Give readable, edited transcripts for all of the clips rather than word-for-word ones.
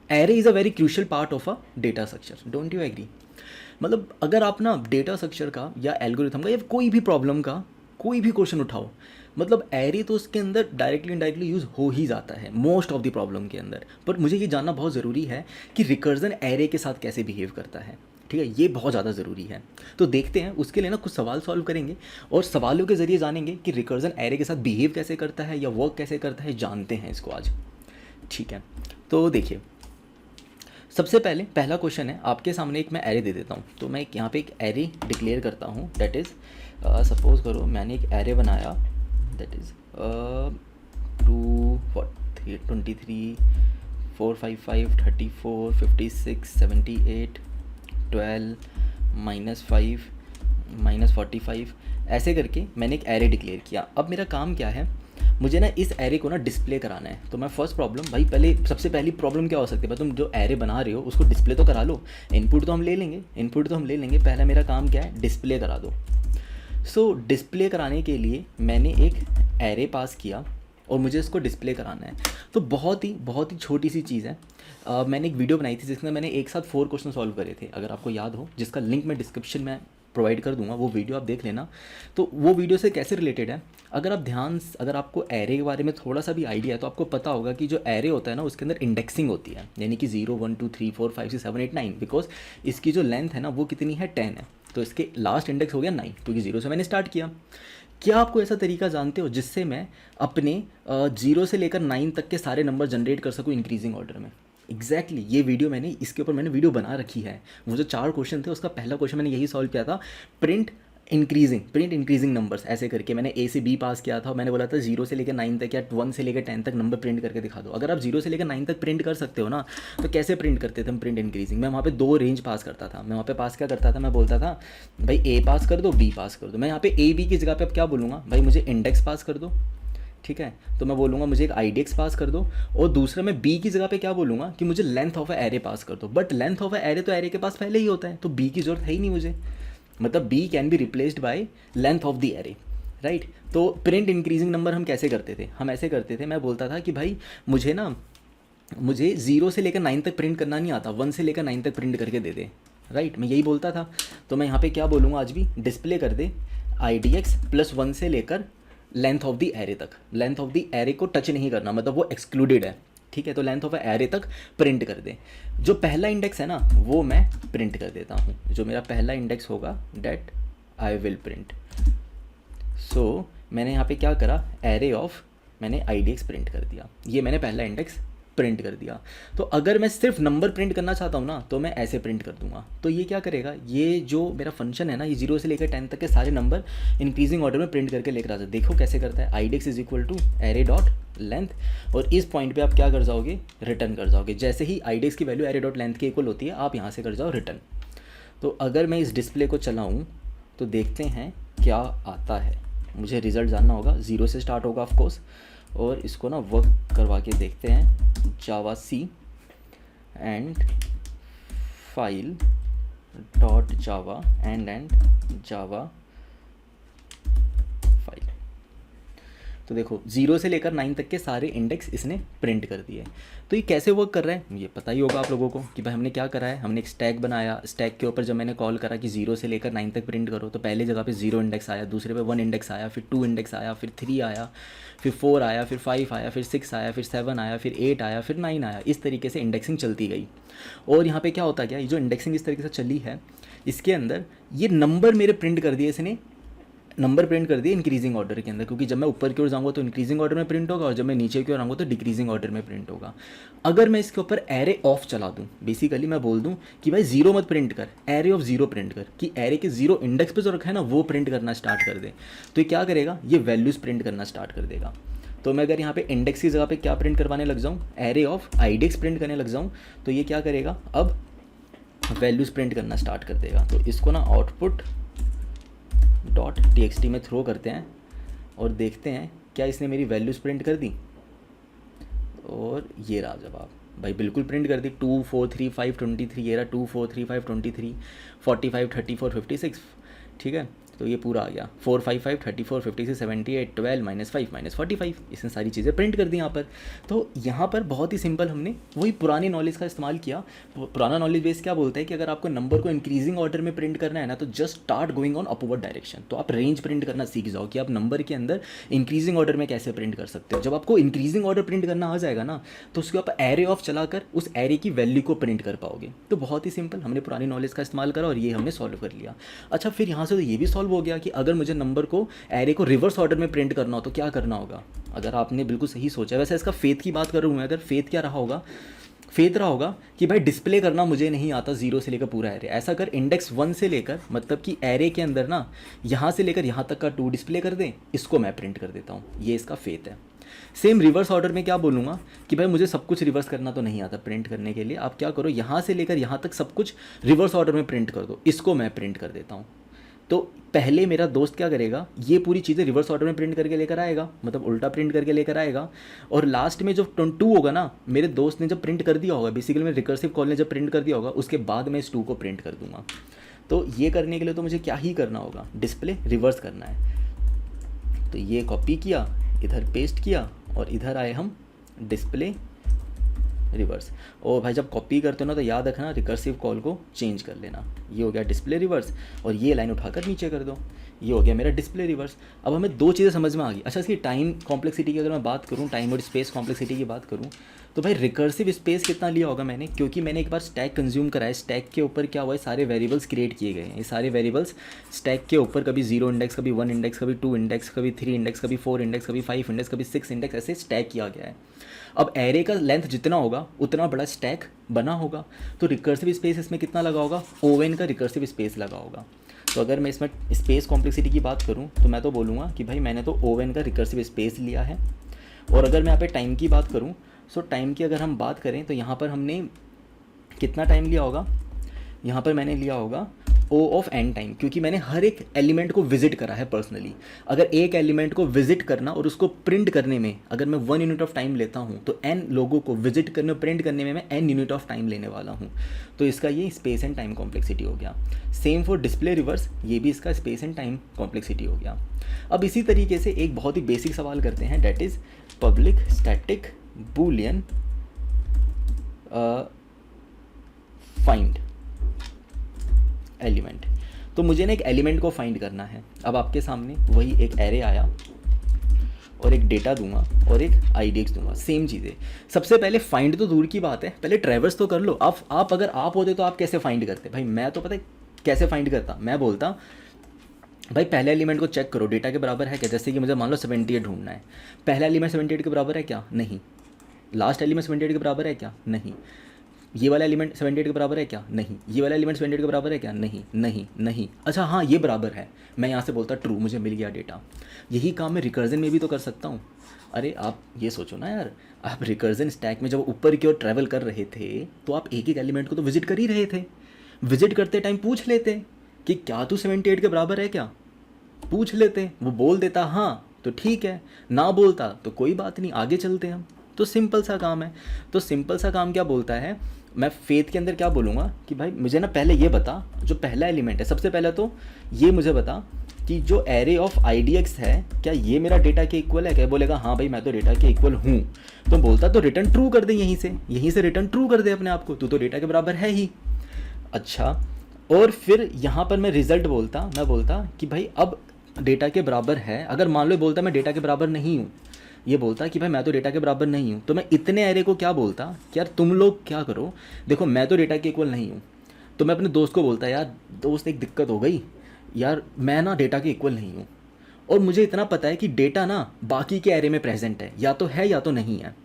Array is a very crucial part of a data structure, don't you agree? मतलब अगर आप ना data structure का या एल्गोरिथम का या कोई भी प्रॉब्लम का कोई भी क्वेश्चन उठाओ, मतलब एरे तो उसके अंदर डायरेक्टली इनडायरेक्टली यूज़ हो ही जाता है मोस्ट ऑफ द प्रॉब्लम के अंदर। पर मुझे ये जानना बहुत ज़रूरी है कि रिकर्जन एरे के साथ कैसे बिहेव करता है, ठीक है, ये बहुत ज़्यादा ज़रूरी है। तो देखते हैं, उसके लिए ना कुछ सवाल सॉल्व करेंगे और सवालों के ज़रिए जानेंगे कि रिकर्जन एरे के साथ बिहेव कैसे करता है या वर्क कैसे करता है, जानते हैं इसको आज। ठीक है, तो देखिए, सबसे पहले पहला क्वेश्चन है आपके सामने, एक मैं एरे दे देता हूँ। तो मैं यहाँ पे एक एरे डिक्लेयर करता हूँ, दैट इज़ सपोज करो मैंने एक एरे बनाया, दैट इज़ 23 455 34 56 78 12 -5 -45 ऐसे करके मैंने एक एरे डिक्लेयर किया। अब मेरा काम क्या है, मुझे ना इस एरे को ना डिस्प्ले कराना है। तो मैं फर्स्ट प्रॉब्लम, भाई पहले सबसे पहली प्रॉब्लम क्या हो सकती है, भाई तुम जो एरे बना रहे हो उसको डिस्प्ले तो करा लो। इनपुट तो हम ले लेंगे, पहला मेरा काम क्या है, डिस्प्ले करा दो। सो डिस्प्ले कराने के लिए मैंने एक एरे पास किया और मुझे इसको डिस्प्ले कराना है। तो बहुत ही छोटी सी चीज़ है। मैंने एक वीडियो बनाई थी जिसमें मैंने एक साथ 4 क्वेश्चन सॉल्व करे थे, अगर आपको याद हो, जिसका लिंक मैं डिस्क्रिप्शन में प्रोवाइड कर दूंगा, वो वीडियो आप देख लेना। तो वो वीडियो से कैसे रिलेटेड है, अगर आपको एरे के बारे में थोड़ा सा भी आइडिया है तो आपको पता होगा कि जो एरे होता है ना उसके अंदर इंडेक्सिंग होती है, यानी कि 0 1 2 3 4 5 6 7 8 9, बिकॉज इसकी जो लेंथ है ना वो कितनी है, 10 है। तो इसके लास्ट इंडेक्स हो गया 9, क्योंकि 0 से मैंने स्टार्ट किया। क्या आपको ऐसा तरीका जानते हो जिससे मैं अपने 0 से लेकर 9 तक के सारे नंबर जनरेट कर सकूँ इंक्रीजिंग ऑर्डर में? एग्जैक्टली ये वीडियो इसके ऊपर मैंने वीडियो बना रखी है। वो जो 4 क्वेश्चन थे उसका पहला क्वेश्चन मैंने यही सॉल्व किया था, प्रिंट इंक्रीजिंग नंबर्स ऐसे करके मैंने ए से बी पास किया था। मैंने बोला था 0 से लेकर 9 तक या 1 से लेकर 10 तक नंबर प्रिंट करके दिखा दो। अगर आप 0 से लेकर 9 तक प्रिंट कर सकते हो ना, तो कैसे प्रिंट करते थे हम प्रिंट इंक्रीजिंग? मैं वहाँ पे 2 रेंज पास करता था। मैं वहाँ पे पास क्या करता था, मैं बोलता था भाई ए पास कर दो, बी पास कर दो। मैं यहाँ पे ए बी की जगह पे अब क्या बोलूँगा, भाई मुझे इंडेक्स पास कर दो, ठीक है। तो मैं बोलूँगा मुझे एक IDX पास कर दो, और दूसरा मैं बी की जगह पे क्या बोलूँगा कि मुझे लेंथ ऑफ एरे पास कर दो। बट लेंथ ऑफ एरे तो एरे के पास पहले ही होता है, तो बी की जरूरत है ही नहीं मुझे। मतलब B can be replaced by length of the array, right. तो प्रिंट इंक्रीजिंग नंबर हम कैसे करते थे, हम ऐसे करते थे, मैं बोलता था कि भाई मुझे 0 से लेकर 9 तक प्रिंट करना नहीं आता, 1 से लेकर 9 तक प्रिंट करके दे दे, राइट। मैं यही बोलता था। तो मैं यहाँ पे क्या बोलूँगा, आज भी डिस्प्ले कर दे IDX प्लस 1 से लेकर लेंथ ऑफ द एरे तक। लेंथ ऑफ द एरे को टच नहीं करना, मतलब वो एक्सक्लूडेड है, ठीक है। तो लेंथ ऑफ एरे तक प्रिंट कर दे। जो पहला इंडेक्स है ना वो मैं प्रिंट कर देता हूँ, जो मेरा पहला इंडेक्स होगा डेट आई विल प्रिंट। सो मैंने यहाँ पे क्या करा, एरे ऑफ मैंने IDX प्रिंट कर दिया, ये मैंने पहला इंडेक्स प्रिंट कर दिया। तो अगर मैं सिर्फ नंबर प्रिंट करना चाहता हूँ ना तो मैं ऐसे प्रिंट कर दूंगा। तो ये क्या करेगा, ये जो मेरा फंक्शन है ना, ये 0 से लेकर 10 तक के सारे नंबर इंक्रीजिंग ऑर्डर में प्रिंट करके लेकर आता है। देखो कैसे करता है, IDX is equal to array dot length, और इस पॉइंट पे आप क्या कर जाओगे, रिटर्न कर जाओगे। जैसे ही IDX की वैल्यू एरे डॉट लेंथ के इक्वल होती है, आप यहाँ से कर जाओ रिटर्न। तो अगर मैं इस डिस्प्ले को चलाऊँ तो देखते हैं क्या आता है। मुझे रिज़ल्ट जानना होगा, 0 से स्टार्ट होगा ऑफकोर्स, और इसको ना वर्क करवा के देखते हैं। Javac and file dot Java and Java file. तो देखो 0 से लेकर 9 तक के सारे इंडेक्स इसने प्रिंट कर दिए। तो ये कैसे वर्क कर रहा है ये पता ही होगा आप लोगों को कि भाई हमने क्या करा है, हमने एक स्टैक बनाया। स्टैक के ऊपर जब मैंने कॉल करा कि 0 से लेकर 9 तक प्रिंट करो, तो पहले जगह पे 0 इंडेक्स आया, दूसरे पे 1 इंडेक्स आया, फिर 2 इंडेक्स आया, फिर 3 आया, फिर 4 आया, फिर 5 आया, फिर 6 आया, फिर 7 आया, फिर 8 आया, फिर 9 आया। इस तरीके से इंडेक्सिंग चलती गई। और यहाँ पे क्या होता गया, ये जो इंडेक्सिंग इस तरीके से चली है, इसके अंदर ये नंबर मेरे प्रिंट कर दिए इसने, नंबर प्रिंट कर दिए इंक्रीजिंग ऑर्डर के अंदर, क्योंकि जब मैं ऊपर की ओर जाऊँगा तो इंक्रीजिंग ऑर्डर में प्रिंट होगा, और जब मैं नीचे की ओर आऊँगा तो डिक्रीजिंग ऑर्डर में प्रिंट होगा। अगर मैं इसके ऊपर एरे ऑफ चला दूँ, बेसिकली मैं बोल दूँ कि भाई 0 मत प्रिंट कर, एरे ऑफ 0 प्रिंट कर, कि एरे के 0 इंडेक्स पे जो रखा है ना वो प्रिंट करना स्टार्ट कर दे, तो ये क्या करेगा, ये वैल्यूज़ प्रिंट करना स्टार्ट कर देगा। तो मैं अगर यहाँ पे इंडेक्स की जगह पे क्या प्रिंट करवाने लग जाऊँ, एरे ऑफ IDX प्रिंट करने लग जाऊँ, तो ये क्या करेगा, अब वैल्यूज़ प्रिंट करना स्टार्ट कर देगा। तो इसको ना आउटपुट डॉट TXT में थ्रो करते हैं और देखते हैं क्या इसने मेरी वैल्यूज़ प्रिंट कर दी। और ये रहा जवाब, भाई बिल्कुल प्रिंट कर दी। 2 4 3 5 23, ये रहा 2 4 3 5 23, 45 34 56, ठीक है। तो ये पूरा आ गया 4 5 5 34 56 78 12 -5 -45, इसने सारी चीज़ें प्रिंट कर दी यहाँ पर। तो यहाँ पर बहुत ही सिंपल हमने वही पुरानी नॉलेज का इस्तेमाल किया। पुराना नॉलेज बेस क्या बोलता है कि अगर आपको नंबर को इंक्रीजिंग ऑर्डर में प्रिंट करना है ना, तो just start going on upward direction. तो आप रेंज प्रिंट करना सीख जाओ कि आप नंबर के अंदर इंक्रीजिंग ऑर्डर में कैसे प्रिंट कर सकते हो। जब आपको इंक्रीजिंग ऑर्डर प्रिंट करना आ जाएगा ना, तो उसको आप एरे ऑफ चलाकर उस एरे की वैल्यू को प्रिंट कर पाओगे। तो बहुत ही सिंपल, हमने पुरानी नॉलेज का इस्तेमाल करा और ये हमने सॉल्व कर लिया। अच्छा, फिर यहाँ से तो ये भी सॉल्व हो गया कि अगर मुझे नंबर को एरे को रिवर्स ऑर्डर में प्रिंट करना हो तो क्या करना होगा। अगर आपने बिल्कुल सही सोचा, वैसे इसका फेथ की बात कर रहा हूँ मैं, अगर फेथ क्या रहा होगा, फेथ रहा होगा कि भाई डिस्प्ले करना मुझे नहीं आता 0 से लेकर पूरा एरे। ऐसा कर इंडेक्स 1 से लेकर, मतलब कि एरे के अंदर ना यहाँ से लेकर यहाँ तक का 2 डिस्प्ले कर दें, इसको मैं प्रिंट कर देता हूँ। ये इसका फेथ है। सेम रिवर्स ऑर्डर में क्या बोलूँगा कि भाई मुझे सब कुछ रिवर्स करना तो नहीं आता प्रिंट करने के लिए। आप क्या करो, यहाँ से लेकर यहाँ तक सब कुछ रिवर्स ऑर्डर में प्रिंट कर दो, इसको मैं प्रिंट कर देता हूँ। तो पहले मेरा दोस्त क्या करेगा, ये पूरी चीज़ें रिवर्स ऑर्डर में प्रिंट करके लेकर आएगा, मतलब उल्टा प्रिंट करके लेकर आएगा। और लास्ट में जब 2 होगा ना, मेरे दोस्त ने जब प्रिंट कर दिया होगा, बेसिकली मेरे रिकर्सिव कॉल ने जब प्रिंट कर दिया होगा, उसके बाद मैं इस 2 को प्रिंट कर दूंगा। तो ये करने के लिए तो मुझे क्या ही करना होगा, डिस्प्ले रिवर्स करना है। तो ये कॉपी किया, इधर पेस्ट किया और इधर आए हम डिस्प्ले रिवर्स। और भाई जब कॉपी करते हो ना तो याद रखना रिकर्सिव कॉल को चेंज कर लेना। ये हो गया डिस्प्ले रिवर्स और ये लाइन उठाकर नीचे कर दो, ये हो गया मेरा डिस्प्ले रिवर्स। अब हमें 2 चीज़ें समझ में आ गई। अच्छा, इसकी टाइम कॉम्प्लेक्सिटी की अगर मैं बात करूँ, टाइम और स्पेस कॉम्प्लेक्सिटी की बात करूँ, तो भाई रिकर्सिव स्पेस कितना लिया होगा मैंने, क्योंकि मैंने एक बार स्टैक कंज्यूम करा है। स्टैक के ऊपर क्या हुआ है, सारे वेरिएबल्स क्रिएट किए गए हैं। ये सारे वेरिएबल्स स्टैक के ऊपर कभी 0 इंडेक्स, कभी 1 इंडेक्स, कभी 2 इंडेक्स, कभी 3 इंडेक्स, कभी 4 इंडेक्स, कभी 5 इंडेक्स, कभी 6 इंडेक्स, ऐसे स्टैक किया गया है। अब एरे का लेंथ जितना होगा उतना बड़ा स्टैक बना होगा। तो रिकर्सिव स्पेस इसमें कितना लगा होगा, ओवन का रिकर्सिव स्पेस लगा होगा। तो अगर मैं इसमें स्पेस कॉम्प्लेक्सिटी की बात करूं तो मैं तो बोलूँगा कि भाई मैंने तो ओवन का रिकर्सिव स्पेस लिया है। और अगर मैं यहाँ पे टाइम की बात करूं, सो टाइम की अगर हम बात करें तो यहाँ पर हमने कितना टाइम लिया होगा, यहाँ पर मैंने लिया होगा O ऑफ n टाइम, क्योंकि मैंने हर एक एलिमेंट को विजिट करा है पर्सनली। अगर एक एलिमेंट को विजिट करना और उसको प्रिंट करने में अगर मैं 1 यूनिट ऑफ टाइम लेता हूँ, तो n लोगों को विजिट करने प्रिंट करने में मैं n यूनिट ऑफ टाइम लेने वाला हूँ। तो इसका ये स्पेस एंड टाइम कॉम्प्लेक्सिटी हो गया। सेम फॉर डिस्प्ले रिवर्स, ये भी इसका स्पेस एंड टाइम कॉम्प्लेक्सिटी हो गया। अब इसी तरीके से एक बहुत ही बेसिक सवाल करते हैं, that is public static Boolean find element. तो मुझे ना एक एलिमेंट को फाइंड करना है। अब आपके सामने वही एक एरे आया और एक डेटा दूंगा और एक आईडीएक्स दूंगा, सेम चीज़ें। सबसे पहले फाइंड तो दूर की बात है, पहले ट्रैवर्स तो कर लो। आप अगर आप होते तो आप कैसे फाइंड करते? भाई मैं तो पता है कैसे फाइंड करता, मैं बोलता भाई पहले एलिमेंट को चेक करो डेटा के बराबर है क्या। जैसे कि मुझे मान लो 78 ढूंढना है, पहला एलिमेंट 78 के बराबर है क्या, नहीं। लास्ट एलिमेंट 78 के बराबर है क्या, नहीं। ये वाला एलिमेंट 78 के बराबर है क्या, नहीं। ये वाला एलिमेंट 78 के बराबर है क्या, नहीं नहीं नहीं। अच्छा हाँ, ये बराबर है, मैं यहाँ से बोलता ट्रू, मुझे मिल गया डेटा। यही काम मैं रिकर्जन में भी तो कर सकता हूँ। अरे आप ये सोचो ना यार, आप रिकर्जन स्टैक में जब ऊपर की ओर ट्रैवल कर रहे थे तो आप एक एक एलिमेंट को तो विजिट कर ही रहे थे। विजिट करते टाइम पूछ लेते कि क्या तू 78 के बराबर है क्या, पूछ लेते। वो बोल देता हाँ तो ठीक है, ना बोलता तो कोई बात नहीं, आगे चलते हम। तो सिंपल सा काम है। तो सिंपल सा काम क्या बोलता है, मैं फेथ के अंदर क्या बोलूँगा कि भाई मुझे ना पहले ये बता, जो पहला एलिमेंट है सबसे पहले तो ये मुझे बता कि जो एरे ऑफ आईडीएक्स है क्या ये मेरा डेटा के इक्वल है क्या। बोलेगा हाँ भाई मैं तो डेटा के इक्वल हूँ, तो बोलता तो रिटर्न ट्रू कर दे, यहीं से रिटर्न ट्रू कर दे अपने आप को, तू तो डेटा के बराबर है ही। अच्छा, और फिर यहाँ पर मैं रिजल्ट बोलता, मैं बोलता कि भाई अब डेटा के बराबर है। अगर मान लो बोलता मैं डेटा के बराबर नहीं हूँ, ये बोलता कि भाई मैं तो डेटा के बराबर नहीं हूँ, तो मैं इतने एरे को क्या बोलता कि यार तुम लोग क्या करो, देखो मैं तो डेटा के इक्वल नहीं हूँ। तो मैं अपने दोस्त को बोलता यार दोस्त एक दिक्कत हो गई यार, मैं ना डेटा के इक्वल नहीं हूँ और मुझे इतना पता है कि डेटा ना बाकी के एरे में प्रेजेंट है या तो नहीं है।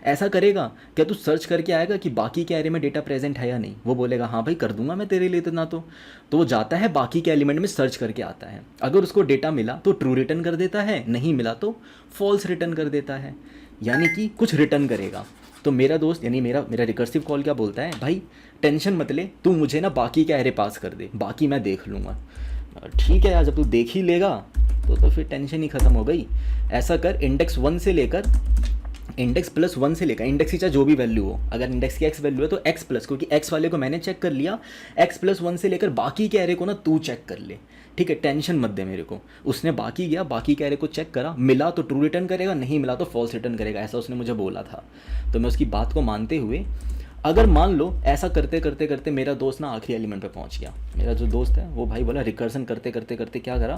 ऐसा करेगा क्या, तू सर्च करके आएगा कि बाकी के एरे में डेटा प्रेजेंट है या नहीं। वो बोलेगा हाँ भाई कर दूंगा मैं तेरे लिए इतना। तो वो जाता है बाकी के एलिमेंट में सर्च करके आता है। अगर उसको डेटा मिला तो ट्रू रिटर्न कर देता है, नहीं मिला तो फॉल्स रिटर्न कर देता है, यानी कि कुछ रिटर्न करेगा। तो मेरा दोस्त यानी मेरा रिकर्सिव कॉल क्या बोलता है, भाई टेंशन मत ले, तू मुझे ना बाकी का एरे पास कर दे, बाकी मैं देख लूँगा। ठीक है यार, जब तू देख ही लेगा तो फिर टेंशन ही ख़त्म हो गई। ऐसा कर इंडेक्स 1 से लेकर इंडेक्स प्लस वन से लेकर, इंडेक्स की चाहे जो भी वैल्यू हो, अगर इंडेक्स की एक्स वैल्यू है तो एक्स प्लस, क्योंकि एक्स वाले को मैंने चेक कर लिया, एक्स प्लस वन से लेकर बाकी के एरे को ना तू चेक कर ले, ठीक है, टेंशन मत दे मेरे को। उसने बाकी गया, बाकी के एरे को चेक करा, मिला तो ट्रू रिटर्न करेगा, नहीं मिला तो फॉल्स रिटर्न करेगा, ऐसा उसने मुझे बोला था। तो मैं उसकी बात को मानते हुए, अगर मान लो ऐसा करते करते करते मेरा दोस्त ना आखिरी एलिमेंट पे पहुंच गया, मेरा जो दोस्त है वो भाई बोला रिकर्सन करते करते करते क्या करा,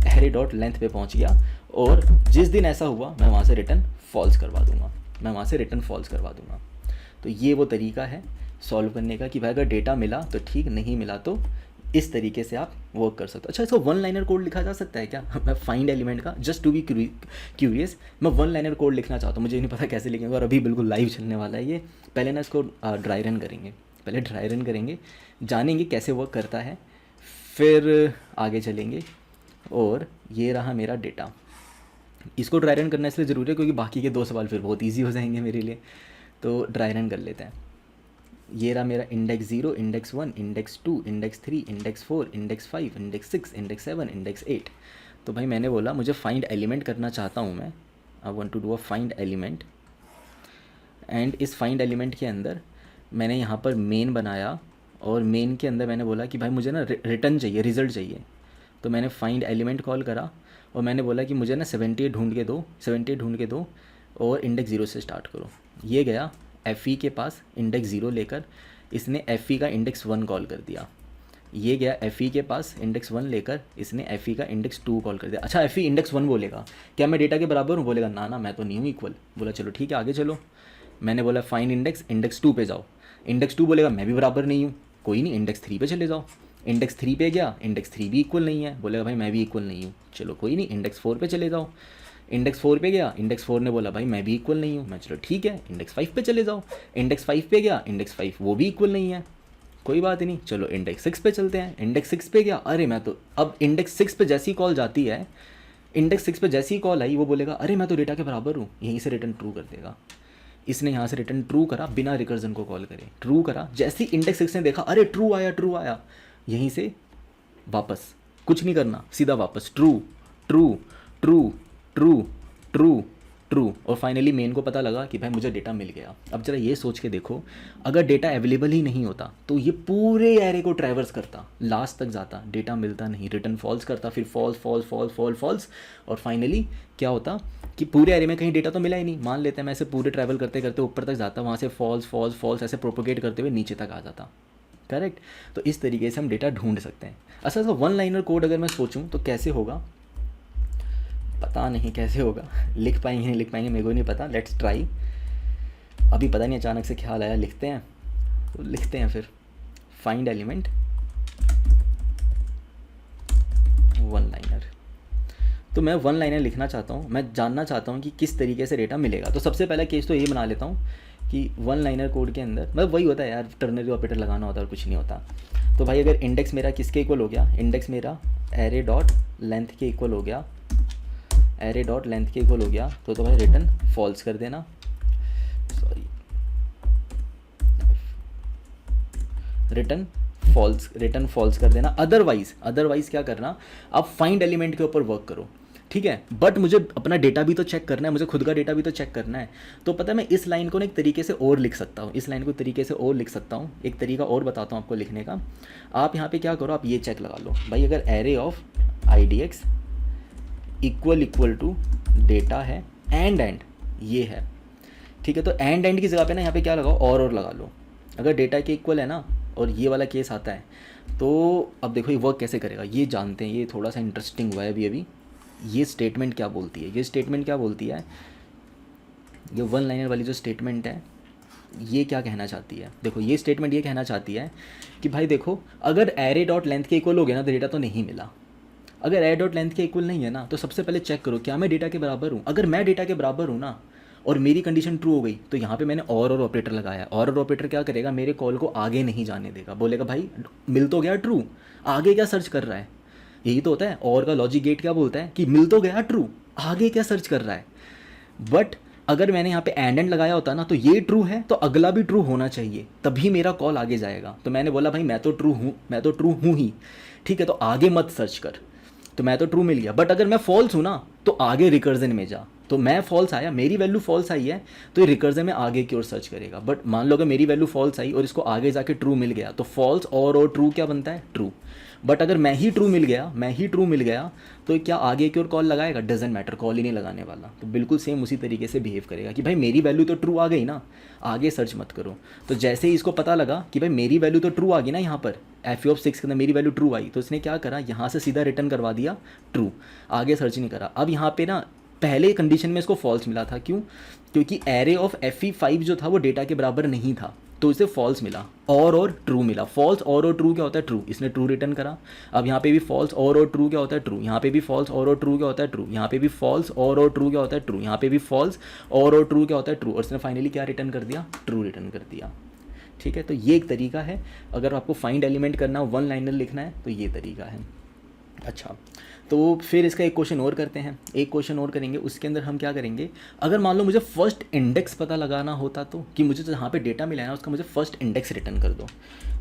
एरे डॉट लेंथ पे पहुंच गया, और जिस दिन ऐसा हुआ मैं वहाँ से रिटर्न फॉल्स करवा दूंगा, मैं वहाँ से रिटर्न फॉल्स करवा दूंगा। तो ये वो तरीका है सॉल्व करने का कि भाई अगर डेटा मिला तो ठीक, नहीं मिला तो इस तरीके से आप वर्क कर सकते हो। अच्छा, इसको वन लाइनर कोड लिखा जा सकता है क्या? मैं फाइंड एलिमेंट का, जस्ट टू बी क्यूरियस, मैं वन लाइनर कोड लिखना चाहता हूँ, मुझे नहीं पता कैसे लिखेंगे, और अभी बिल्कुल लाइव चलने वाला है ये। पहले ना इसको ड्राई रन करेंगे, पहले ड्राई रन करेंगे, जानेंगे कैसे वर्क करता है, फिर आगे चलेंगे। और ये रहा मेरा डेटा, इसको ड्राई रन करना इसलिए ज़रूरी है क्योंकि बाकी के दो सवाल फिर बहुत ईजी हो जाएंगे मेरे लिए। तो ड्राई रन कर लेते हैं। ये रहा मेरा index 0, index 1, index 2, index 3, index 4, index 5, index 6, index 7, index 8। तो भाई मैंने बोला मुझे फाइंड एलिमेंट करना चाहता हूँ मैं, I want to do a find element, and इस फाइंड एलिमेंट के अंदर मैंने यहाँ पर मेन बनाया, और मेन के अंदर मैंने बोला कि भाई मुझे ना रिटर्न चाहिए, रिजल्ट चाहिए। तो मैंने फाइंड एलिमेंट कॉल करा, और मैंने बोला कि मुझे ना 78 ढूंढ के दो, 78 ढूंढ के दो, और इंडेक्स 0 से स्टार्ट करो। ये गया एफ़ के पास इंडेक्स 0 लेकर, इसने एफ़ का इंडेक्स 1 कॉल कर दिया। ये गया एफ़ के पास इंडेक्स 1 लेकर, इसने एफ़ का इंडेक्स 2 कॉल कर दिया। अच्छा, एफ़ इंडेक्स 1 बोलेगा, क्या मैं डेटा के बराबर हूँ? बोलेगा ना ना मैं तो नहीं हूँ इक्वल। बोला चलो ठीक है आगे चलो। मैंने बोला फाइंड इंडेक्स, इंडेक्स 2 पे जाओ। इंडेक्स 2 बोलेगा मैं भी बराबर नहीं हूँ, कोई नहीं इंडेक्स 3 पे चले जाओ। इंडेक्स 3 पे गया, इंडेक्स 3 भी इक्वल नहीं है, बोलेगा भाई मैं भी इक्वल नहीं हूँ, चलो कोई नहीं इंडेक्स 4 पे चले जाओ। इंडेक्स 4 पे गया, इंडेक्स 4 ने बोला भाई मैं भी इक्वल नहीं हूँ, मैं चलो ठीक है इंडेक्स 5 पे चले जाओ। इंडेक्स 5 पे गया, इंडेक्स 5 वो भी इक्वल नहीं है, कोई बात ही नहीं, चलो इंडेक्स 6 पे चलते हैं। इंडेक्स 6 पे गया, अरे मैं तो, अब इंडेक्स 6 पे जैसी कॉल जाती है, इंडेक्स 6 पे जैसी कॉल आई वो बोलेगा अरे मैं तो डेटा के बराबर हूँ, यहीं से रिटर्न ट्रू कर देगा। इसने यहाँ से रिटर्न ट्रू करा बिना रिकर्जन को कॉल करे, ट्रू करा। जैसे ही इंडेक्स 6 ने देखा अरे ट्रू आया, ट्रू आया, यहीं से वापस, कुछ नहीं करना, सीधा वापस true true true true true true. और फाइनली मेन को पता लगा कि भाई मुझे डेटा मिल गया। अब जरा ये सोच के देखो, अगर डेटा अवेलेबल ही नहीं होता तो ये पूरे एरे को ट्रैवर्स करता, लास्ट तक जाता, डेटा मिलता नहीं, रिटर्न फॉल्स करता, फिर false false false false false, और फाइनली क्या होता कि पूरे एरे में कहीं डेटा तो मिला ही नहीं। मान लेते हैं मैं ऐसे पूरे ट्रैवल करते करते ऊपर तक जाता, वहाँ से फॉल्स फॉल्स फॉल्स ऐसे प्रोपोगेट करते हुए नीचे तक आ जाता, करेक्ट। तो इस तरीके से हम डेटा ढूंढ सकते हैं। अच्छा, तो वन लाइनर कोड अगर मैं सोचूं तो कैसे होगा, पता नहीं कैसे होगा, लिख पाएंगे नहीं लिख पाएंगे मेरे को नहीं पता, लेट्स ट्राई। अभी पता नहीं अचानक से ख्याल आया लिखते हैं, तो लिखते हैं फिर फाइंड एलिमेंट वन लाइनर। तो मैं वन लाइनर लिखना चाहता हूँ, मैं जानना चाहता हूँ कि किस तरीके से डेटा मिलेगा। तो सबसे पहला केस तो ये बना लेता हूँ कि वन लाइनर कोड के अंदर मतलब वही होता है यार, टर्नरी ऑपरेटर लगाना होता है और कुछ नहीं होता। तो भाई अगर इंडेक्स मेरा किसके इक्वल हो गया, इंडेक्स मेरा एरे डॉट लेंथ के इक्वल हो गया, एरे डॉट लेंथ के इक्वल हो गया, तो भाई रिटर्न फॉल्स कर देना, सॉरी रिटर्न फॉल्स कर देना। अदरवाइज क्या करना, आप फाइंड एलिमेंट के ऊपर वर्क करो, ठीक है। बट मुझे अपना डेटा भी तो चेक करना है, मुझे खुद का डेटा भी तो चेक करना है। तो पता है मैं इस लाइन को ना एक तरीके से और लिख सकता हूँ, इस लाइन को तरीके से और लिख सकता हूँ। एक तरीका और बताता हूँ आपको लिखने का। आप यहाँ पे क्या करो, आप ये चेक लगा लो भाई, अगर array of IDX equal to data है एंड ये है, ठीक है। तो एंड की जगह पे ना यहाँ पे क्या लगाओ, और लगा लो। अगर डेटा के इक्वल है ना और ये वाला केस आता है, तो अब देखो ये वर्क कैसे करेगा ये जानते हैं। ये थोड़ा सा इंटरेस्टिंग हुआ है अभी। ये स्टेटमेंट क्या बोलती है, ये स्टेटमेंट क्या बोलती है, ये वन लाइनर वाली जो स्टेटमेंट है ये क्या कहना चाहती है। देखो ये स्टेटमेंट ये कहना चाहती है कि भाई देखो, अगर एरे डॉट लेंथ के इक्वल हो गया ना तो डेटा तो नहीं मिला। अगर एरे डॉट लेंथ के इक्वल नहीं है ना तो सबसे पहले चेक करो क्या मैं डेटा के बराबर हूँ। अगर मैं डेटा के बराबर हूँ ना और मेरी कंडीशन ट्रू हो गई, तो यहाँ पे मैंने और ऑपरेटर लगाया। और ऑपरेटर क्या करेगा, मेरे कॉल को आगे नहीं जाने देगा, बोलेगा भाई मिल तो गया ट्रू, आगे क्या सर्च कर रहा है। यही तो होता है, और का लॉजिक गेट क्या बोलता है कि मिल तो गया ट्रू, आगे क्या सर्च कर रहा है। बट अगर मैंने यहाँ पे एंड लगाया होता ना तो ये ट्रू है तो अगला भी ट्रू होना चाहिए, तभी मेरा कॉल आगे जाएगा। तो मैंने बोला भाई मैं तो ट्रू हूँ ही, ठीक है, तो आगे मत सर्च कर। तो मैं तो ट्रू मिल गया, बट अगर मैं फॉल्स हूँ ना तो आगे रिकर्जन में जा। तो मैं फॉल्स आया, मेरी वैल्यू फॉल्स आई है, तो ये रिकर्जन में आगे की ओर सर्च करेगा। बट मान लो अगर मेरी वैल्यू फॉल्स आई और इसको आगे जाके ट्रू मिल गया, तो फॉल्स और ट्रू क्या बनता है, ट्रू। बट अगर मैं ही ट्रू मिल गया तो क्या आगे की ओर कॉल लगाएगा, डजेंट मैटर, कॉल ही नहीं लगाने वाला। तो बिल्कुल सेम उसी तरीके से बिहेव करेगा कि भाई मेरी वैल्यू तो ट्रू आ गई ना, आगे सर्च मत करो। तो जैसे ही इसको पता लगा कि भाई मेरी वैल्यू तो ट्रू आ गई ना, यहाँ पर f(6) के अंदर मेरी वैल्यू ट्रू आई, तो इसने क्या करा, यहाँ से सीधा रिटर्न करवा दिया ट्रू, आगे सर्च नहीं करा। अब यहाँ पे ना पहले कंडीशन में इसको फॉल्स मिला था, क्यों, क्योंकि एरे ऑफ fe5 जो था वो डेटा के बराबर नहीं था, तो इसे फॉल्स मिला और ट्रू मिला। फॉल्स और ट्रू क्या होता है, ट्रू, इसने ट्रू रिटर्न करा। अब यहाँ पे भी फॉल्स और ट्रू क्या होता है, ट्रू, यहाँ पे भी फॉल्स और ट्रू क्या होता है, ट्रू, यहाँ पे भी फॉल्स और ट्रू क्या होता है, ट्रू, यहाँ पे भी फॉल्स और ट्रू क्या होता है, ट्रू, और इसने फाइनली क्या रिटर्न कर दिया, ट्रू रिटर्न कर दिया। ठीक है, तो ये एक तरीका है। अगर आपको फाइंड एलिमेंट करना हो, वन लाइनर लिखना है, तो ये तरीका है। अच्छा, तो फिर इसका एक क्वेश्चन और करते हैं, एक क्वेश्चन और करेंगे। उसके अंदर हम क्या करेंगे, अगर मान लो मुझे फर्स्ट इंडेक्स पता लगाना होता, तो कि मुझे जहाँ पे डेटा मिला है ना उसका मुझे फर्स्ट इंडेक्स रिटर्न कर दो,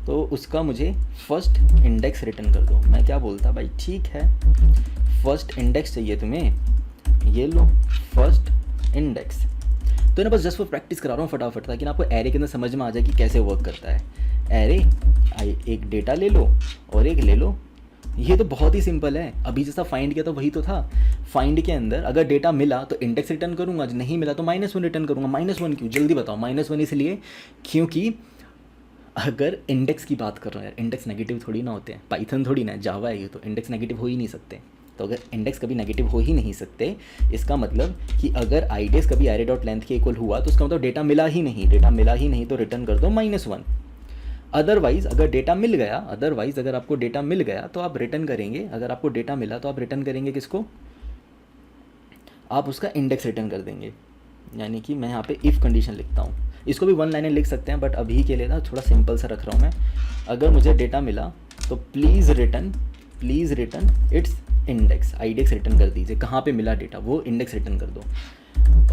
तो उसका मुझे फर्स्ट इंडेक्स रिटर्न कर दो। मैं क्या बोलता, भाई ठीक है फर्स्ट इंडेक्स चाहिए तुम्हें, ये लो फर्स्ट इंडेक्स। तो ना बस जस्ट वो प्रैक्टिस करा रहा हूँ फटाफट, ताकि ना आपको एरे के अंदर समझ में आ जाए कि कैसे वर्क करता है एरे। एक डेटा ले लो और एक ले लो, ये तो बहुत ही सिंपल है। अभी जैसा फाइंड किया था वही तो था। फाइंड के अंदर अगर डेटा मिला तो इंडेक्स रिटर्न करूंगा, नहीं मिला तो -1 रिटर्न करूंगा। -1 क्यों, जल्दी बताओ। -1 इसलिए क्योंकि अगर इंडेक्स की बात कर रहा हूँ यार, इंडेक्स नेगेटिव थोड़ी ना होते हैं, पाइथन थोड़ी ना, जावा है ये, तो इंडेक्स नेगेटिव हो ही नहीं सकते। तो अगर इंडेक्स कभी नेगेटिव हो ही नहीं सकते, इसका मतलब कि अगर आईडेस कभी एरे डॉट लेंथ के इक्वल हुआ तो उसका मतलब डेटा मिला ही नहीं, तो रिटर्न कर दो -1। अदरवाइज़ अगर डेटा मिल गया, अगर आपको डेटा मिल गया तो आप रिटर्न करेंगे, अगर आपको डेटा मिला तो आप रिटर्न करेंगे किसको, आप उसका इंडेक्स रिटर्न कर देंगे। यानी कि मैं यहाँ पे इफ़ कंडीशन लिखता हूँ, इसको भी वन लाइनर लिख सकते हैं, बट अभी के लिए ना थोड़ा सिंपल सा रख रहा हूँ मैं। अगर मुझे डेटा मिला तो please return it's index, iDEX return कर दीजिए, कहाँ पे मिला डेटा वो इंडेक्स रिटर्न कर दो।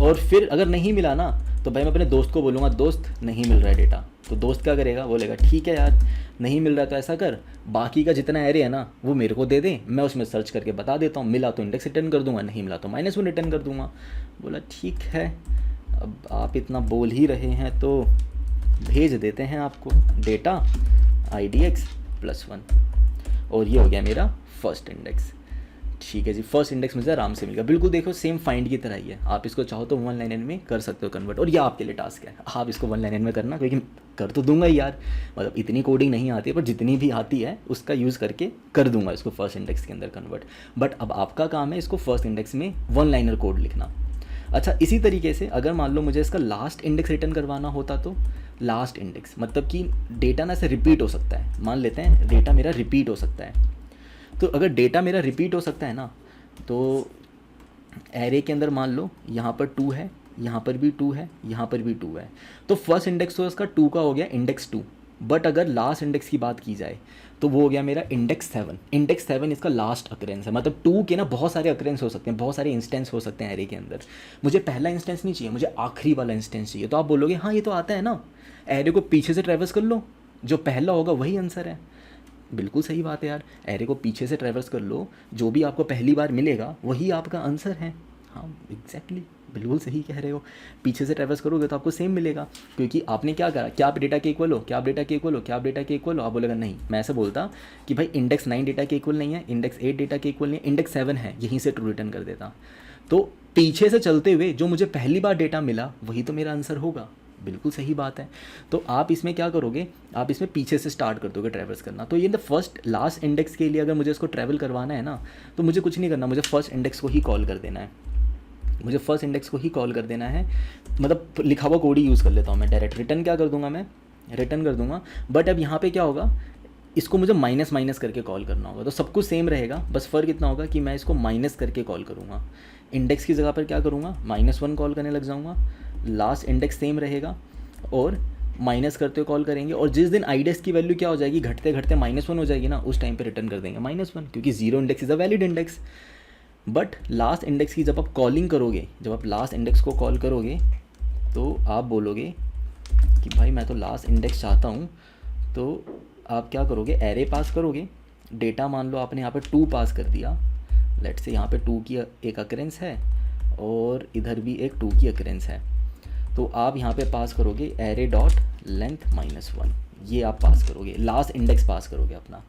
और फिर अगर नहीं मिला ना, तो भाई मैं अपने दोस्त को बोलूँगा, दोस्त नहीं मिल रहा है डेटा, तो दोस्त क्या करेगा, बोलेगा ठीक है यार नहीं मिल रहा है तो ऐसा कर, बाकी का जितना एरे है ना वो मेरे को दे दे, मैं उसमें सर्च करके बता देता हूँ, मिला तो इंडेक्स रिटर्न कर दूंगा, नहीं मिला तो -1 रिटर्न कर दूंगा। बोला ठीक है, अब आप इतना बोल ही रहे हैं तो भेज देते हैं आपको डेटा IDX +1, और ये हो गया मेरा फर्स्ट इंडेक्स। ठीक है जी, फर्स्ट इंडेक्स मुझे आराम से मिल गया। बिल्कुल देखो सेम फाइंड की तरह ही है, आप इसको चाहो तो वन लाइनर में कर सकते हो कन्वर्ट, और ये आपके लिए टास्क है, आप इसको वन लाइनर में करना, क्योंकि कर तो दूंगा ही यार, मतलब इतनी कोडिंग नहीं आती है, पर जितनी भी आती है उसका यूज़ करके कर दूंगा इसको फर्स्ट इंडेक्स के अंदर कन्वर्ट। बट अब आपका काम है इसको फर्स्ट इंडेक्स में वन लाइनर कोड लिखना। अच्छा, इसी तरीके से अगर मान लो मुझे इसका लास्ट इंडेक्स रिटर्न करवाना होता, तो लास्ट इंडेक्स मतलब कि डेटा ना ऐसे रिपीट हो सकता है, मान लेते हैं डेटा मेरा रिपीट हो सकता है, तो अगर डेटा मेरा रिपीट हो सकता है ना, तो एरे के अंदर मान लो यहाँ पर 2 है, यहाँ पर भी 2 है, यहाँ पर भी 2 है, तो फर्स्ट इंडेक्स तो इसका 2 का हो गया इंडेक्स 2। बट अगर लास्ट इंडेक्स की बात की जाए तो वो हो गया मेरा इंडेक्स 7। इंडेक्स 7 इसका लास्ट अकरेंस है, मतलब 2 के ना बहुत सारे अकरेंस हो सकते हैं, बहुत सारे इंस्टेंस हो सकते हैं एरे के अंदर। मुझे पहला इंस्टेंस नहीं चाहिए, मुझे आखिरी वाला इंस्टेंस चाहिए। तो आप बोलोगे हाँ ये तो आता है ना, एरे को पीछे से ट्रैवर्स कर लो, जो पहला होगा वही आंसर है। बिल्कुल सही बात है यार, एरे को पीछे से ट्रैवर्स कर लो, जो भी आपको पहली बार मिलेगा वही आपका आंसर है। हाँ एग्जैक्टली, बिल्कुल सही कह रहे हो, पीछे से ट्रैवर्स करोगे तो आपको सेम मिलेगा, क्योंकि आपने क्या करा, क्या आप डेटा के इक्वल हो, क्या आप डेटा के इक्वल हो, क्या आप डेटा के इक्वल हो। आप बोलेगा नहीं, मैं ऐसा बोलता कि भाई इंडेक्स 9 डेटा के इक्वल नहीं है, इंडेक्स 8 डेटा के इक्वल नहीं है, इंडेक्स 7 है, यहीं से ट्रू रिटर्न कर देता। तो पीछे से चलते हुए जो मुझे पहली बार डेटा मिला वही तो मेरा आंसर होगा। बिल्कुल सही बात है। तो आप इसमें क्या करोगे, आप इसमें पीछे से स्टार्ट कर दोगे ट्रैवल्स करना। तो ये द फर्स्ट लास्ट इंडेक्स के लिए अगर मुझे इसको ट्रैवल करवाना है ना, तो मुझे कुछ नहीं करना, मुझे फर्स्ट इंडेक्स को ही कॉल कर देना है, मुझे फर्स्ट इंडेक्स को ही कॉल कर देना है। मतलब लिखा हुआ कोड ही यूज़ कर लेता हूँ मैं, डायरेक्ट रिटर्न क्या कर दूंगा, मैं रिटर्न कर दूंगा। बट अब यहाँ पे क्या होगा, इसको मुझे माइनस माइनस करके कॉल करना होगा, तो सब कुछ सेम रहेगा, बस फ़र्क इतना होगा कि मैं इसको माइनस करके कॉल करूँगा। इंडेक्स की जगह पर क्या करूँगा, -1 कॉल करने लग जाऊँगा, लास्ट इंडेक्स सेम रहेगा और माइनस करते हुए कॉल करेंगे। और जिस दिन आईडेक्स की वैल्यू क्या हो जाएगी, घटते घटते -1 हो जाएगी ना, उस टाइम पे रिटर्न कर देंगे -1, क्योंकि 0 index is a valid index. But last index की जब आप कॉलिंग करोगे, जब आप लास्ट इंडेक्स को कॉल करोगे तो आप बोलोगे कि भाई मैं तो लास्ट इंडेक्स चाहता हूँ, तो आप क्या करोगे, एरे पास करोगे, डेटा मान लो आपने यहाँ पे 2 पास कर दिया, लेट्स से यहाँ पे 2 की एक अकरेंस है और इधर भी एक 2 की अक्रेंस है। तो आप यहाँ पे पास करोगे एरे डॉट लेंथ -1, ये आप पास करोगे, लास्ट इंडेक्स पास करोगे अपना।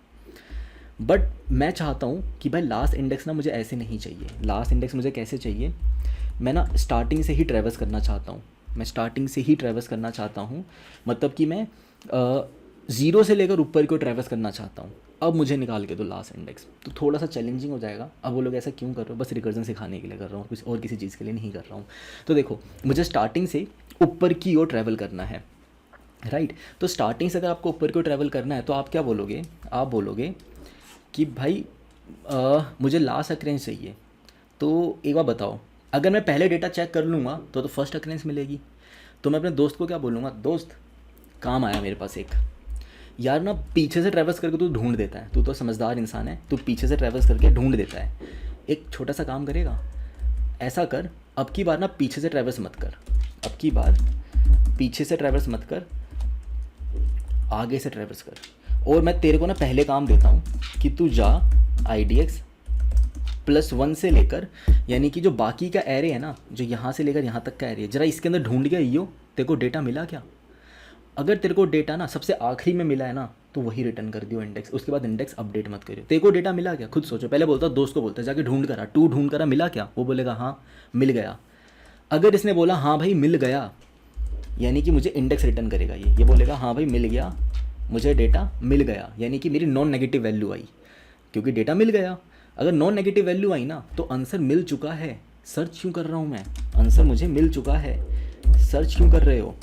बट मैं चाहता हूँ कि भाई लास्ट इंडेक्स ना मुझे ऐसे नहीं चाहिए। लास्ट इंडेक्स मुझे कैसे चाहिए, मैं ना स्टार्टिंग से ही ट्रैवर्स करना चाहता हूँ। मैं स्टार्टिंग से ही ट्रैवर्स करना चाहता हूँ, मतलब कि मैं 0 से लेकर ऊपर को ट्रैवर्स करना चाहता हूँ। अब मुझे निकाल के दो लास्ट इंडेक्स, तो थोड़ा सा चैलेंजिंग हो जाएगा। अब वो लोग ऐसा क्यों कर रहे हो, बस रिकर्जन सिखाने के लिए कर रहा हूँ, कुछ और किसी चीज़ के लिए नहीं कर रहा हूँ। तो देखो, मुझे स्टार्टिंग से ऊपर की ओर ट्रैवल करना है, राइट। तो स्टार्टिंग से अगर आपको ऊपर की ओर ट्रैवल करना है तो आप क्या बोलोगे, आप बोलोगे कि भाई मुझे लास्ट अक्रेंस चाहिए। तो एक बार बताओ, अगर मैं पहले डेटा चेक कर लूँगा तो फर्स्ट अक्रेंस मिलेगी। तो मैं अपने दोस्त को क्या बोलूँगा, दोस्त काम आया मेरे पास एक, यार ना पीछे से ट्रैवर्स करके तू ढूंढ देता है, तू तो समझदार इंसान है, तू पीछे से ट्रैवर्स करके ढूंढ देता है, एक छोटा सा काम करेगा, ऐसा कर, अब की बार ना पीछे से ट्रैवर्स मत कर, अब की बार पीछे से ट्रैवर्स मत कर, आगे से ट्रैवर्स कर। और मैं तेरे को ना पहले काम देता हूँ कि तू जा IDX +1 से लेकर, यानी कि जो बाकी का एरे है ना, जो यहाँ से लेकर यहाँ तक का एरे है, जरा इसके अंदर ढूंढ गया यो, तेरे को डेटा मिला क्या। अगर तेरे को डेटा ना सबसे आखिरी में मिला है ना, तो वही रिटर्न कर दियो इंडेक्स, उसके बाद इंडेक्स अपडेट मत करियो। तेरे को डेटा मिला क्या, खुद सोचो। पहले बोलता दोस्त को बोलता जाके ढूंढ करा, तू ढूंढ करा मिला क्या, वो बोलेगा हाँ मिल गया। अगर इसने बोला हाँ भाई मिल गया, यानी कि मुझे इंडेक्स रिटर्न करेगा ये बोलेगा हाँ भाई मिल गया, मुझे डेटा मिल गया, यानी कि मेरी नॉन नेगेटिव वैल्यू आई, क्योंकि डेटा मिल गया। अगर नॉन नेगेटिव वैल्यू आई ना, तो आंसर मिल चुका है, सर्च क्यों कर रहा हूँ मैं, आंसर मुझे मिल चुका है, सर्च क्यों कर रहे हो,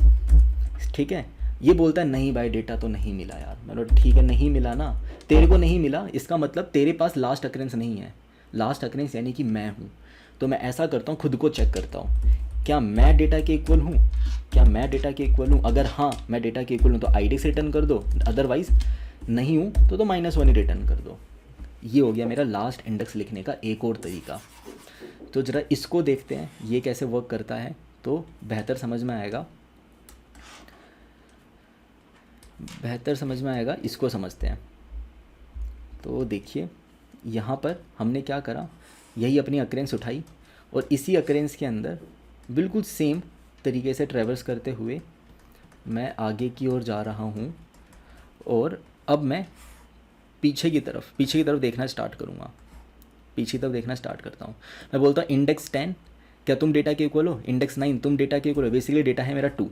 ठीक है। ये बोलता है नहीं भाई डेटा तो नहीं मिला यार। मतलब ठीक है, नहीं मिला ना, तेरे को नहीं मिला, इसका मतलब तेरे पास लास्ट अक्रेंस नहीं है। लास्ट अक्रेंस यानी कि मैं हूँ। तो मैं ऐसा करता हूँ, खुद को चेक करता हूँ, क्या मैं डेटा के इक्वल हूँ, क्या मैं डेटा के इक्वल हूँ। अगर हाँ मैं डेटा के इक्वल हूँ तो IDX रिटर्न कर दो, अदरवाइज नहीं हूँ तो -1 ही रिटर्न कर दो। ये हो गया मेरा लास्ट इंडेक्स लिखने का एक और तरीका। तो ज़रा इसको देखते हैं ये कैसे वर्क करता है, तो बेहतर समझ में आएगा, बेहतर समझ में आएगा। इसको समझते हैं। तो देखिए यहाँ पर हमने क्या करा, यही अपनी अक्रेंस उठाई और इसी अक्रेंस के अंदर बिल्कुल सेम तरीके से ट्रैवर्स करते हुए मैं आगे की ओर जा रहा हूँ और अब मैं पीछे की तरफ देखना स्टार्ट करूँगा। पीछे की तरफ देखना स्टार्ट करता हूँ। मैं बोलता हूँ इंडेक्स 10 क्या तुम डेटा के इक्वल हो, इंडेक्स 9 तुम डेटा के इक्वल हो, बेसिकली डेटा है मेरा 2।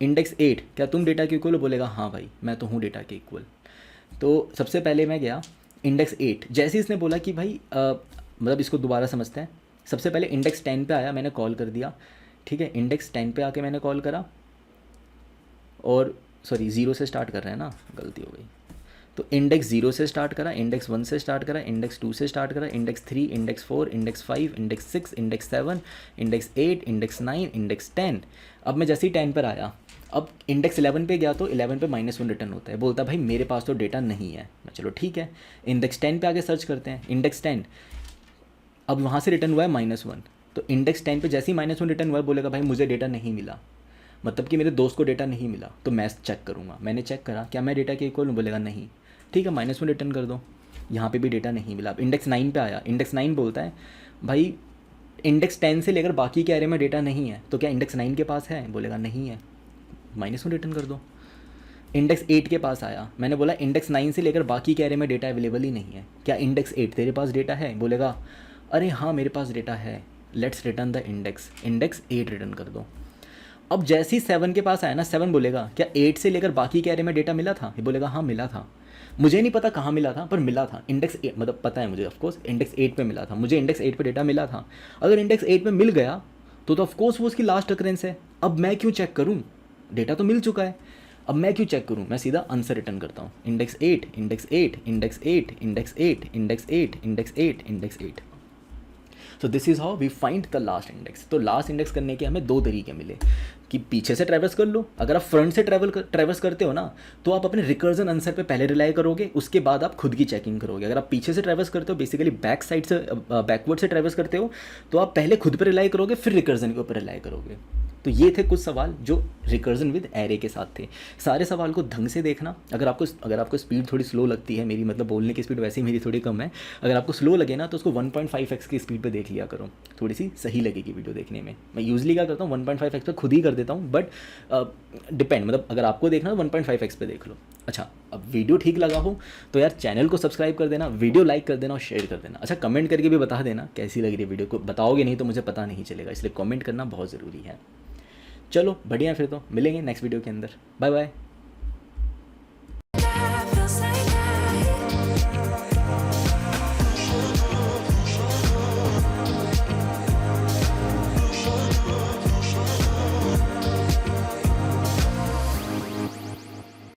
इंडेक्स 8 क्या तुम डेटा के इक्वल हो, बोलेगा हाँ भाई मैं तो हूँ डेटा के इक्वल। तो सबसे पहले मैं गया इंडेक्स 8, जैसे इसने बोला कि भाई मतलब इसको दोबारा समझते हैं। सबसे पहले इंडेक्स 10 पे आया, मैंने कॉल कर दिया, ठीक है। इंडेक्स 10 पे आके मैंने कॉल करा, और सॉरी 0 से स्टार्ट कर रहे हैं ना, गलती हो गई। तो इंडेक्स 0 से स्टार्ट करा, इंडेक्स 1 से स्टार्ट करा, इंडेक्स 2 से स्टार्ट करा, index 3, index 4, index 5, index 6, index 7, index 8, index 9, index 10। अब मैं जैसे ही 10 पर आया, अब इंडेक्स 11 पे गया तो 11 पे -1 रिटर्न होता है। बोलता भाई मेरे पास तो डेटा नहीं है। मैं चलो ठीक है, इंडेक्स 10 पे आगे सर्च करते हैं, इंडेक्स 10, अब वहाँ से रिटर्न हुआ है -1। तो इंडेक्स 10 पे जैसे ही -1 रिटर्न हुआ है, बोलेगा भाई मुझे डेटा नहीं मिला, मतलब कि मेरे दोस्त को डेटा नहीं मिला। तो मैं चेक करूँगा, मैंने चेक करा क्या मैं डेटा के इक्वल हूँ, बोलेगा नहीं, ठीक है -1 रिटर्न कर दो। यहाँ पे भी डेटा नहीं मिला। अब इंडेक्स 9 पे आया, इंडेक्स 9 बोलता है भाई इंडेक्स 10 से लेकर बाकी के एरे में डेटा नहीं है, तो क्या इंडेक्स 9 के पास है, बोलेगा नहीं है, -1 रिटर्न कर दो। इंडेक्स 8 के पास आया, मैंने बोला इंडेक्स 9 से लेकर बाकी के एरे में डेटा अवेलेबल ही नहीं है, क्या इंडेक्स 8 तेरे पास डेटा है, बोलेगा अरे हाँ मेरे पास डेटा है, let's return the index 8 return कर दो। अब जैसे ही 7 के पास आया ना, 7 बोलेगा क्या 8 से लेकर बाकी के एरे में डेटा मिला था, ये बोलेगा हाँ मिला था, मुझे नहीं पता कहाँ मिला था पर मिला था। इंडेक्स 8 मतलब पता है मुझे, ऑफकोर्स इंडेक्स 8 पे मिला था, मुझे इंडेक्स 8 पे डेटा मिला था। अगर इंडेक्स 8 पे मिल गया तो ऑफकोर्स वो उसकी लास्ट अक्रेंस है। अब मैं क्यों चेक करूँ, डेटा तो मिल चुका है, अब मैं क्यों चेक करूँ, मैं सीधा आंसर रिटर्न करता हूँ, index 8, index 8, index 8, index 8, index 8, index 8, index 8। So this is how we find the last index. तो लास्ट इंडेक्स करने के हमें 2 तरीके मिले कि पीछे से ट्रैवर्स कर लो। अगर आप फ्रंट से ट्रैवर्स करते हो ना, तो आप अपने रिकर्जन आंसर पे पहले रिलाई करोगे, उसके बाद आप खुद की चेकिंग करोगे। अगर आप पीछे से ट्रैवर्स करते हो, बेसिकली बैक साइड से बैकवर्ड से ट्रैवर्स करते हो, तो आप पहले खुद पर रिलाई करोगे, फिर रिकर्जन के ऊपर रिलाई करोगे। तो ये थे कुछ सवाल जो रिकर्जन विद एरे के साथ थे। सारे सवाल को ढंग से देखना। अगर आपको स्पीड थोड़ी स्लो लगती है मेरी, मतलब बोलने की स्पीड वैसे ही मेरी थोड़ी कम है, अगर आपको स्लो लगे ना तो उसको 1.5x की स्पीड पे देख लिया करो, थोड़ी सी सही लगेगी वीडियो देखने में। मैं यूजली क्या करता हूँ 1.5x पे खुद ही कर देता हूँ, बट डिपेंड, मतलब अगर आपको देखना है 1.5x पे देख लो। अच्छा, अब वीडियो ठीक लगा हो तो यार चैनल को सब्सक्राइब कर देना, वीडियो लाइक कर देना और शेयर कर देना। अच्छा, कमेंट करके भी बता देना कैसी लग रही है वीडियो को, बताओगे नहीं तो मुझे पता नहीं चलेगा, इसलिए कमेंट करना बहुत ज़रूरी है। चलो बढ़िया, फिर तो मिलेंगे नेक्स्ट वीडियो के अंदर। Bye bye.